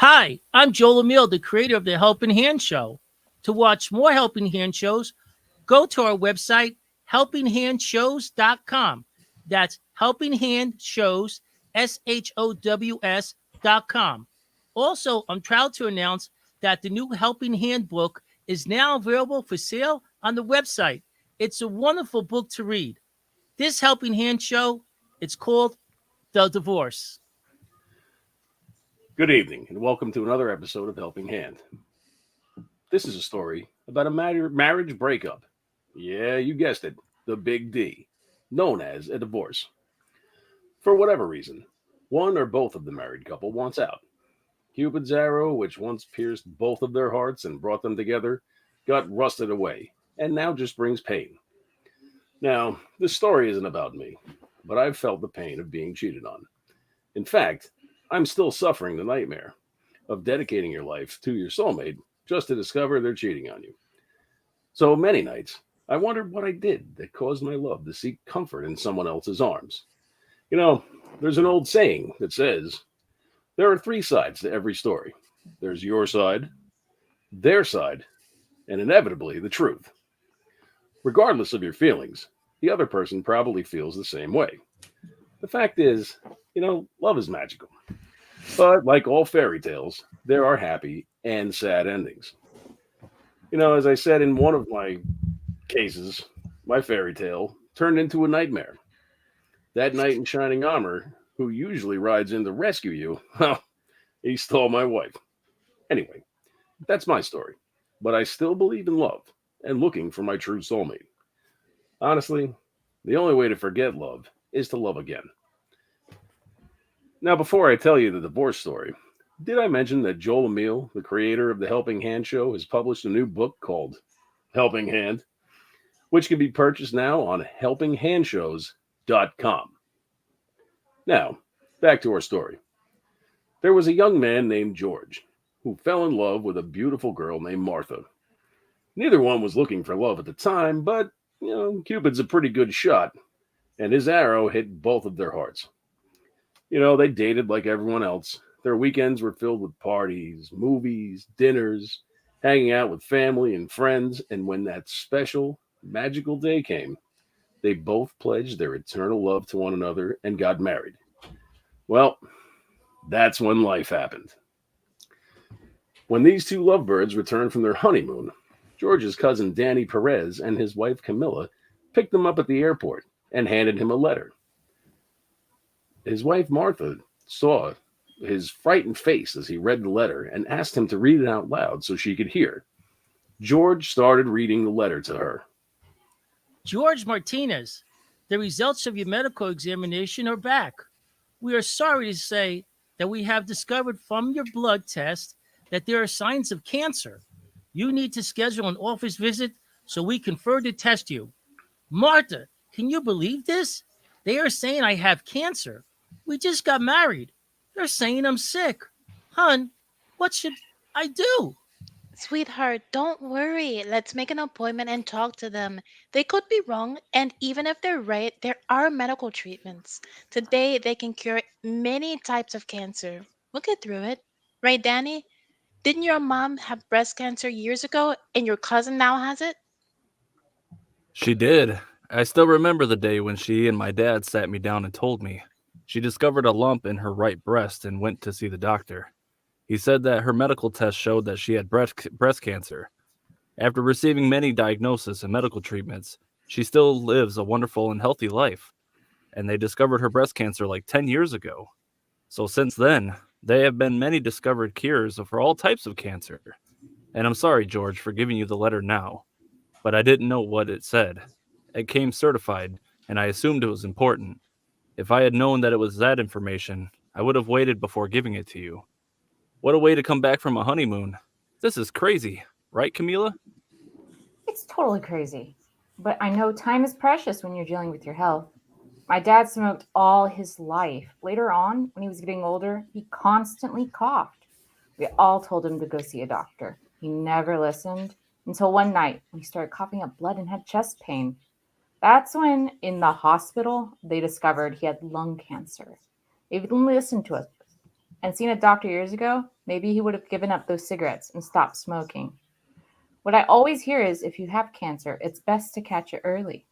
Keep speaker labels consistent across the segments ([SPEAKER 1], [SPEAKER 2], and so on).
[SPEAKER 1] Hi, I'm Joel Emile, the creator of the Helping Hand Show. To watch more Helping Hand shows, go to our website, helpinghandshows.com. That's Helping Hand Shows, SHOWS.com. Also, I'm proud to announce that the new Helping Hand book is now available for sale on the website. It's a wonderful book to read. This Helping Hand show, it's called The Divorce.
[SPEAKER 2] Good evening, and welcome to another episode of Helping Hand. This is a story about a marriage breakup. Yeah, you guessed it, the big D, known as a divorce. For whatever reason, one or both of the married couple wants out. Cupid's arrow, which once pierced both of their hearts and brought them together, got rusted away, and now just brings pain. Now, this story isn't about me, but I've felt the pain of being cheated on. In fact, I'm still suffering the nightmare of dedicating your life to your soulmate just to discover they're cheating on you. So many nights, I wondered what I did that caused my love to seek comfort in someone else's arms. You know, there's an old saying that says there are three sides to every story: there's your side, their side, and inevitably the truth. Regardless of your feelings, the other person probably feels the same way. The fact is, love is magical. But like all fairy tales, there are happy and sad endings. As I said in one of my cases, my fairy tale turned into a nightmare. That knight in shining armor, who usually rides in to rescue you, well, he stole my wife. Anyway, that's my story. But I still believe in love and looking for my true soulmate. Honestly, the only way to forget love is to love again. Now, before I tell you the divorce story, did I mention that Joel Emile, the creator of the Helping Hand Show, has published a new book called Helping Hand, which can be purchased now on helpinghandshows.com. Now, back to our story. There was a young man named George who fell in love with a beautiful girl named Martha. Neither one was looking for love at the time, but, Cupid's a pretty good shot, and his arrow hit both of their hearts. They dated like everyone else. Their weekends were filled with parties, movies, dinners, hanging out with family and friends. And when that special, magical day came, they both pledged their eternal love to one another and got married. Well, that's when life happened. When these two lovebirds returned from their honeymoon, George's cousin Danny Perez and his wife Camilla picked them up at the airport and handed him a letter. His wife Martha saw his frightened face as he read the letter and asked him to read it out loud so she could hear. George started reading the letter to her.
[SPEAKER 1] George Martinez, the results of your medical examination are back. We are sorry to say that we have discovered from your blood test that there are signs of cancer. You need to schedule an office visit so we can further test you. Martha, can you believe this? They are saying I have cancer. We just got married. They're saying I'm sick. Hun, what should I do?
[SPEAKER 3] Sweetheart, don't worry. Let's make an appointment and talk to them. They could be wrong, and even if they're right, there are medical treatments. Today, they can cure many types of cancer. We'll get through it. Right, Danny? Didn't your mom have breast cancer years ago, and your cousin now has it?
[SPEAKER 4] She did. I still remember the day when she and my dad sat me down and told me. She discovered a lump in her right breast and went to see the doctor. He said that her medical test showed that she had breast cancer. After receiving many diagnoses and medical treatments, she still lives a wonderful and healthy life. And they discovered her breast cancer like 10 years ago. So since then, there have been many discovered cures for all types of cancer. And I'm sorry, George, for giving you the letter now, but I didn't know what it said. It came certified, and I assumed it was important. If I had known that it was that information, I would have waited before giving it to you. What a way to come back from a honeymoon. This is crazy, right, Camila?
[SPEAKER 5] It's totally crazy. But I know time is precious when you're dealing with your health. My dad smoked all his life. Later on, when he was getting older, he constantly coughed. We all told him to go see a doctor. He never listened until one night when he started coughing up blood and had chest pain. That's when, in the hospital, they discovered he had lung cancer. If you'd listened to us and seen a doctor years ago, Maybe he would have given up those cigarettes and stopped smoking. What I always hear is if you have cancer, it's best to catch it early.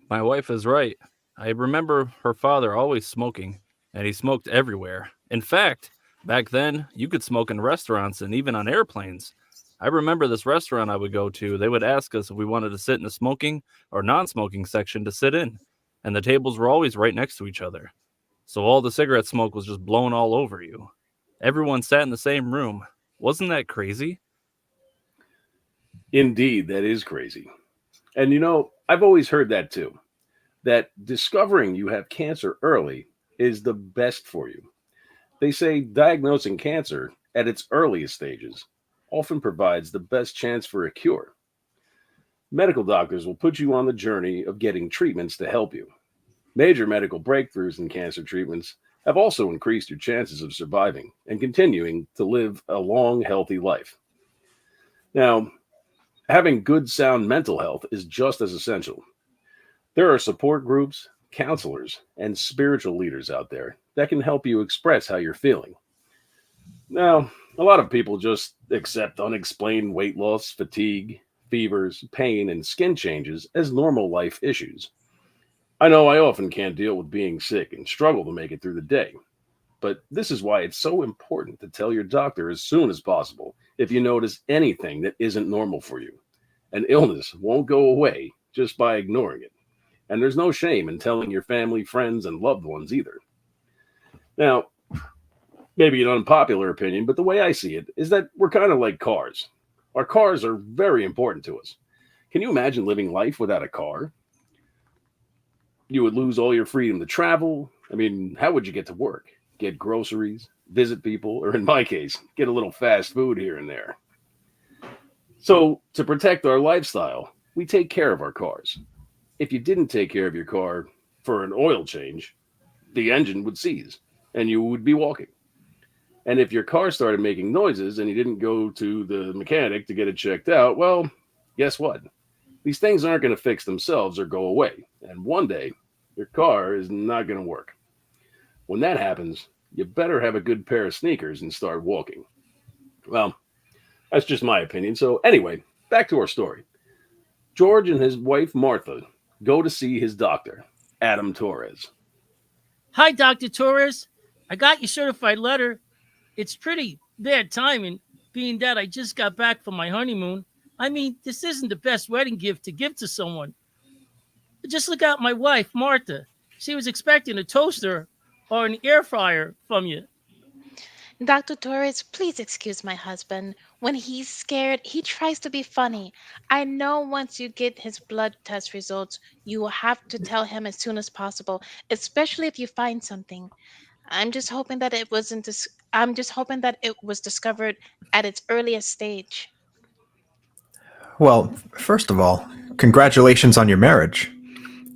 [SPEAKER 4] My wife is right. I remember her father always smoking, and he smoked everywhere. In fact, back then, you could smoke in restaurants and even on airplanes. I remember this restaurant I would go to, they would ask us if we wanted to sit in the smoking or non smoking section to sit in, and the tables were always right next to each other. So all the cigarette smoke was just blown all over you. Everyone sat in the same room. Wasn't that crazy?
[SPEAKER 2] Indeed, that is crazy. And I've always heard that too, that discovering you have cancer early is the best for you. They say diagnosing cancer at its earliest stages often provides the best chance for a cure. Medical doctors will put you on the journey of getting treatments to help you. Major medical breakthroughs in cancer treatments have also increased your chances of surviving and continuing to live a long, healthy life. Now, having good, sound mental health is just as essential. There are support groups, counselors, and spiritual leaders out there that can help you express how you're feeling. Now, a lot of people just accept unexplained weight loss, fatigue, fevers, pain, and skin changes as normal life issues. I know I often can't deal with being sick and struggle to make it through the day, but this is why it's so important to tell your doctor as soon as possible if you notice anything that isn't normal for you. An illness won't go away just by ignoring it. And there's no shame in telling your family, friends, and loved ones either. Now, maybe an unpopular opinion, but the way I see it is that we're kind of like cars. Our cars are very important to us. Can you imagine living life without a car? You would lose all your freedom to travel. I mean, how would you get to work? Get groceries, visit people, or in my case, get a little fast food here and there. So, to protect our lifestyle, we take care of our cars. If you didn't take care of your car for an oil change, the engine would seize and you would be walking. And if your car started making noises and you didn't go to the mechanic to get it checked out, well, guess what? These things aren't going to fix themselves or go away. And one day, your car is not going to work. When that happens, you better have a good pair of sneakers and start walking. Well, that's just my opinion. So, anyway, back to our story. George and his wife, Martha, go to see his doctor, Adam Torres.
[SPEAKER 1] Hi, Dr. Torres. I got your certified letter. It's pretty bad timing, being that I just got back from my honeymoon. I mean, this isn't the best wedding gift to give to someone. But just look at my wife, Martha. She was expecting a toaster or an air fryer from you.
[SPEAKER 3] Dr. Torres, please excuse my husband. When he's scared, he tries to be funny. I know once you get his blood test results, you will have to tell him as soon as possible, especially if you find something. I'm just hoping that it was discovered at its earliest stage.
[SPEAKER 6] Well, first of all, congratulations on your marriage.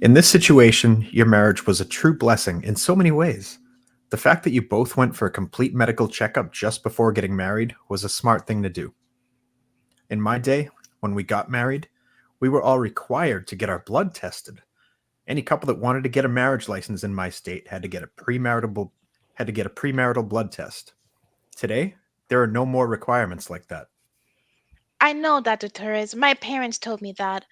[SPEAKER 6] In this situation, your marriage was a true blessing in so many ways. The fact that you both went for a complete medical checkup just before getting married was a smart thing to do. In my day, when we got married, we were all required to get our blood tested. Any couple that wanted to get a marriage license in my state had to get a premarital blood test. Today, there are no more requirements like that.
[SPEAKER 3] I know, Dr. Torres. My parents told me that.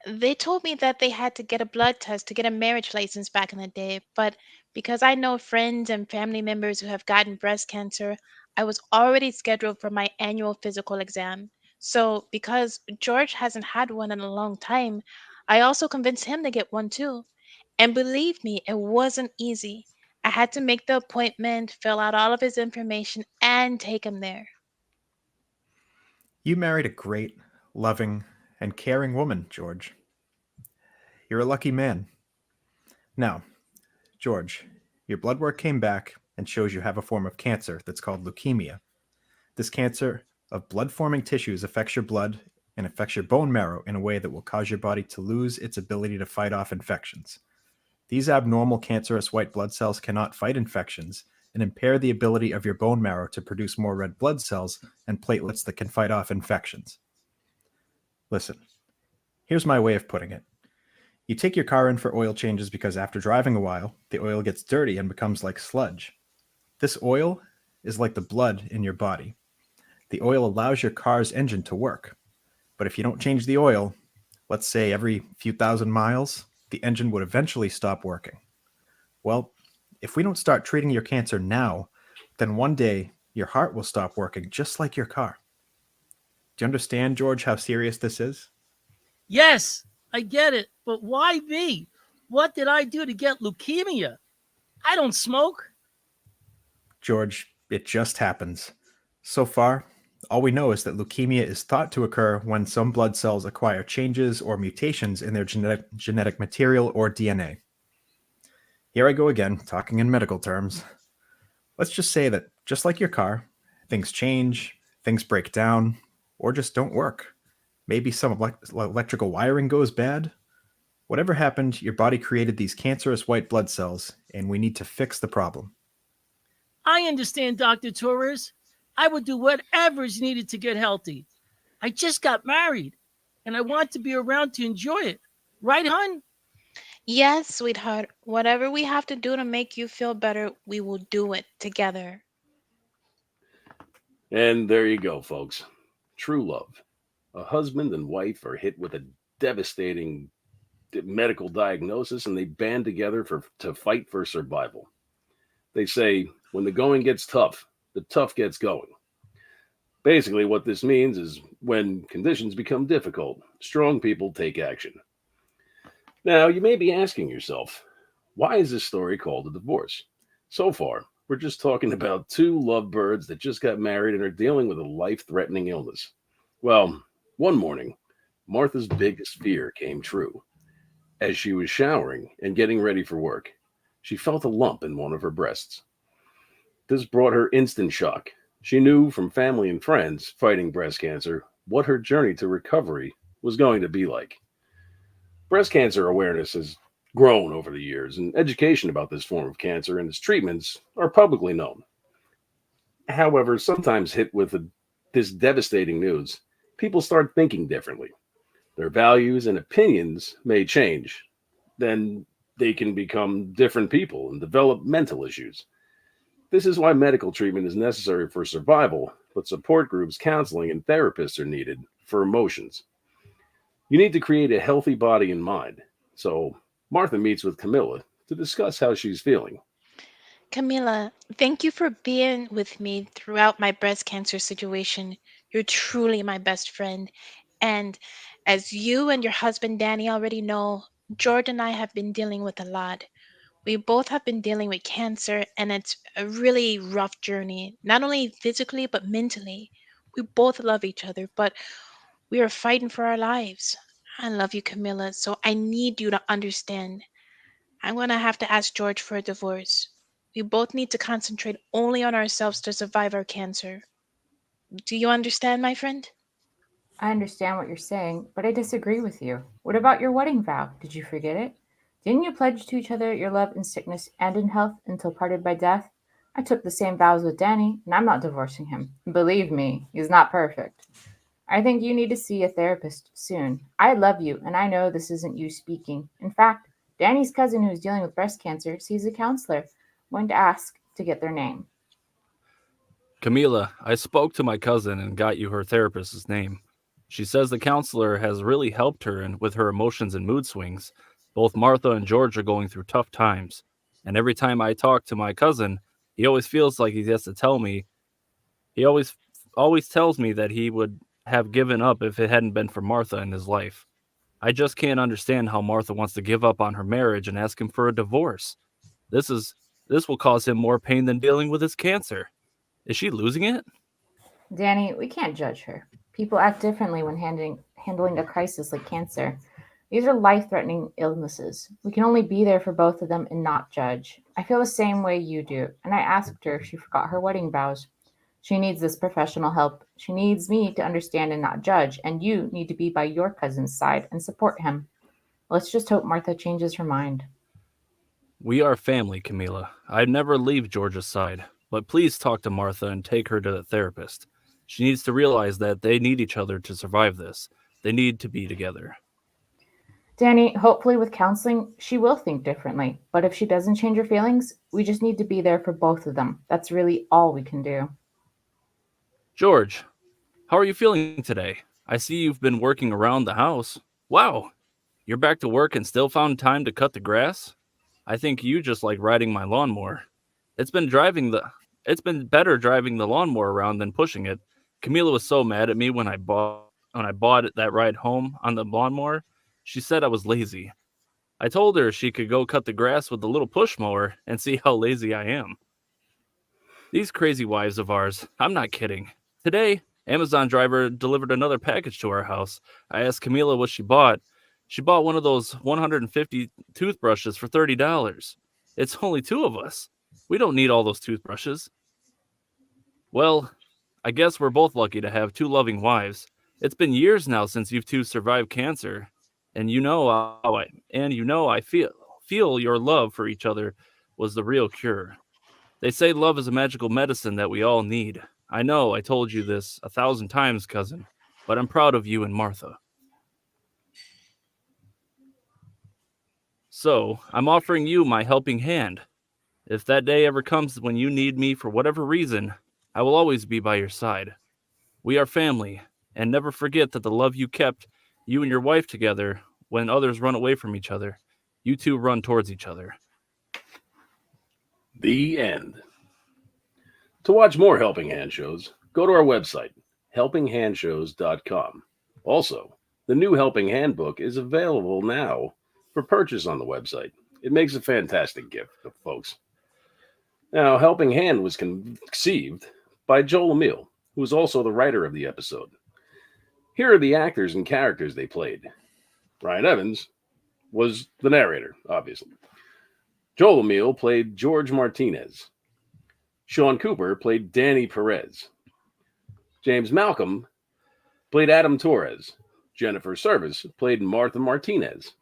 [SPEAKER 3] They told me that they had to get a blood test to get a marriage license back in the day, but because I know friends and family members who have gotten breast cancer, I was already scheduled for my annual physical exam. So, because George hasn't had one in a long time, I also convinced him to get one too. And believe me, it wasn't easy. I had to make the appointment, fill out all of his information, and take him there.
[SPEAKER 6] You married a great, loving, and caring woman, George. You're a lucky man. Now, George, your blood work came back and shows you have a form of cancer that's called leukemia. This cancer of blood forming tissues affects your blood and affects your bone marrow in a way that will cause your body to lose its ability to fight off infections. These abnormal cancerous white blood cells cannot fight infections and impair the ability of your bone marrow to produce more red blood cells and platelets that can fight off infections. Listen, here's my way of putting it. You take your car in for oil changes because after driving a while, the oil gets dirty and becomes like sludge. This oil is like the blood in your body. The oil allows your car's engine to work. But if you don't change the oil, let's say every few thousand miles, the engine would eventually stop working. Well, if we don't start treating your cancer now, then one day your heart will stop working just like your car. Do you understand, George, how serious this is?
[SPEAKER 1] Yes, I get it, but why me? What did I do to get leukemia? I don't smoke.
[SPEAKER 6] George, it just happens. So far, all we know is that leukemia is thought to occur when some blood cells acquire changes or mutations in their genetic material or DNA. Here I go again, talking in medical terms. Let's just say that, just like your car, things change, things break down, or just don't work. Maybe some electrical wiring goes bad. Whatever happened, your body created these cancerous white blood cells, and we need to fix the problem.
[SPEAKER 1] I understand, Dr. Torres. I would do whatever is needed to get healthy. I just got married, and I want to be around to enjoy it. Right, hon?
[SPEAKER 3] Yes, sweetheart. Whatever we have to do to make you feel better, we will do it together.
[SPEAKER 2] And there you go, folks. True love. A husband and wife are hit with a devastating medical diagnosis and they band together to fight for survival. They say, when the going gets tough, the tough gets going. Basically, what this means is when conditions become difficult, strong people take action. Now, you may be asking yourself, why is this story called a divorce? So far, we're just talking about two lovebirds that just got married and are dealing with a life-threatening illness. Well, one morning, Martha's biggest fear came true. As she was showering and getting ready for work, she felt a lump in one of her breasts. This brought her instant shock. She knew from family and friends fighting breast cancer what her journey to recovery was going to be like. Breast cancer awareness has grown over the years, and education about this form of cancer and its treatments are publicly known. However, sometimes hit with this devastating news, people start thinking differently. Their values and opinions may change. Then they can become different people and develop mental issues. This is why medical treatment is necessary for survival, but support groups, counseling, and therapists are needed for emotions. You need to create a healthy body and mind. So Martha meets with Camilla to discuss how she's feeling.
[SPEAKER 3] Camila, thank you for being with me throughout my breast cancer situation. You're truly my best friend. And as you and your husband Danny already know, George and I have been dealing with a lot. We both have been dealing with cancer, and it's a really rough journey, not only physically, but mentally. We both love each other, but we are fighting for our lives. I love you, Camilla, so I need you to understand. I'm going to have to ask George for a divorce. We both need to concentrate only on ourselves to survive our cancer. Do you understand, my friend?
[SPEAKER 5] I understand what you're saying, but I disagree with you. What about your wedding vow? Did you forget it? Didn't you pledge to each other your love in sickness and in health until parted by death? I took the same vows with Danny, and I'm not divorcing him. Believe me, he's not perfect. I think you need to see a therapist soon. I love you, and I know this isn't you speaking. In fact, Danny's cousin who's dealing with breast cancer sees a counselor. I'm going to ask to get their name.
[SPEAKER 4] Camila, I spoke to my cousin and got you her therapist's name. She says the counselor has really helped her and with her emotions and mood swings. Both Martha and George are going through tough times. And every time I talk to my cousin, he always feels like he has to tell me. He always tells me that he would have given up if it hadn't been for Martha in his life. I just can't understand how Martha wants to give up on her marriage and ask him for a divorce. This will cause him more pain than dealing with his cancer. Is she losing it?
[SPEAKER 5] Danny, we can't judge her. People act differently when handling a crisis like cancer. These are life threatening illnesses. We can only be there for both of them and not judge. I feel the same way you do, and I asked her if she forgot her wedding vows. She needs this professional help. She needs me to understand and not judge, and you need to be by your cousin's side and support him. Let's just hope Martha changes her mind.
[SPEAKER 4] We are family, Camila. I'd never leave George's side, but please talk to Martha and take her to the therapist. She needs to realize that they need each other to survive this. They need to be together.
[SPEAKER 5] Danny, hopefully with counseling, she will think differently. But if she doesn't change her feelings, we just need to be there for both of them. That's really all we can do.
[SPEAKER 4] George, how are you feeling today? I see you've been working around the house. Wow, you're back to work and still found time to cut the grass? I think you just like riding my lawnmower. It's been driving the it's been better driving the lawnmower around than pushing it. Camila was so mad at me when I bought that ride home on the lawnmower. She said I was lazy. I told her she could go cut the grass with the little push mower and see how lazy I am. These crazy wives of ours, I'm not kidding. Today, Amazon driver delivered another package to our house. I asked Camila what she bought. She bought one of those 150 toothbrushes for $30. It's only two of us. We don't need all those toothbrushes. Well, I guess we're both lucky to have two loving wives. It's been years now since you two survived cancer, and I feel your love for each other was the real cure. They say love is a magical medicine that we all need. I know I told you this 1,000 times, cousin, but I'm proud of you and Martha. So, I'm offering you my helping hand. If that day ever comes when you need me for whatever reason, I will always be by your side. We are family, and never forget that the love you kept, you and your wife together, when others run away from each other, you two run towards each other.
[SPEAKER 2] The end. To watch more Helping Hand shows, go to our website, helpinghandshows.com. Also, the new Helping Hand book is available now for purchase on the website. It makes a fantastic gift, folks. Now, Helping Hand was conceived by Joel Emile, who was also the writer of the episode. Here are the actors and characters they played. Ryan Evans was the narrator, obviously. Joel Emile played George Martinez. Sean Cooper played Danny Perez. James Malcolm played Adam Torres. Jennifer Service played Martha Martinez.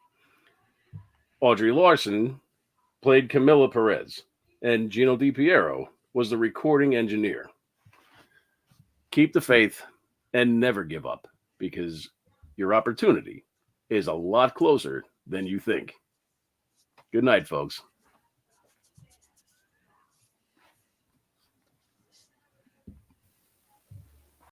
[SPEAKER 2] Audrey Larson played Camila Perez. And Gino DiPiero was the recording engineer. Keep the faith and never give up, because your opportunity is a lot closer than you think. Good night, folks.